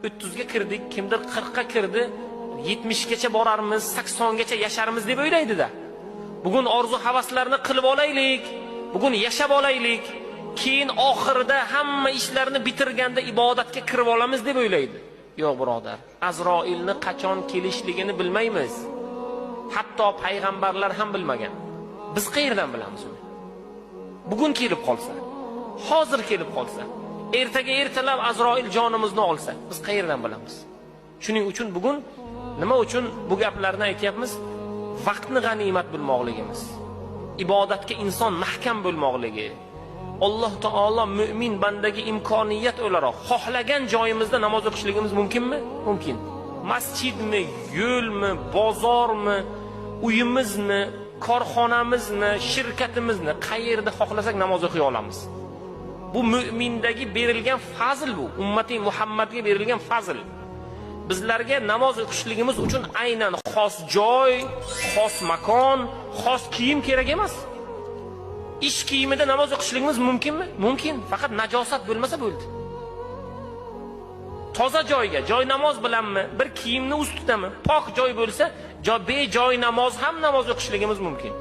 30 ga kirdik, kimdir 40 ga kirdi, 70 gacha borarmiz, 80 gacha yasharmiz deb o'ylaydi-da. Bugun orzu havaslarni qilib olaylik, bugun yashab olaylik, keyin oxirida hamma ishlarni bitirganda ibodatga kirib olamiz deb o'ylaydi. Yo'q birodar, Azroilni qachon kelishligini bilmaymiz. Hatto payg'ambarlar ham bilmagan. Biz qayerdan bilamiz uni? Bugun kelib qolsa, hozir kelib qolsa, ertaga ertalab Azroil jonimizni olsa, biz qayerdan bilamiz? Shuning uchun bugun nima uchun bu gaplarni aytyapmiz? Vaqtni g'animat bilmoqligimiz, ibodatga inson mahkam bo'lmoqligi. Alloh taolo mu'min bandaga imkoniyat o'laroq xohlagan joyimizda namoz o'qishligimiz mumkinmi? Mumkin. Masjidmi, yo'lmi, bozormi, uyimizmi, korxonamizmi, shirkatimizni qayerda xohlasak namoz o'qiy olamiz. Bu mu'mindagi berilgan fazl, bu ummati Muhammadga berilgan fazl. Bizlarga namoz o'qishligimiz uchun aynan xos joy, xos makon, xos kiyim kerak emas. Ish kiyimida namoz o'qishligimiz mumkinmi? Mumkin, faqat najosat bo'lmasa bo'ldi. Toza joyga, joy namoz bilanmi, bir kiyimni ustidami, pok joy bo'lsa, bejoy namoz ham namoz o'qishligimiz mumkin.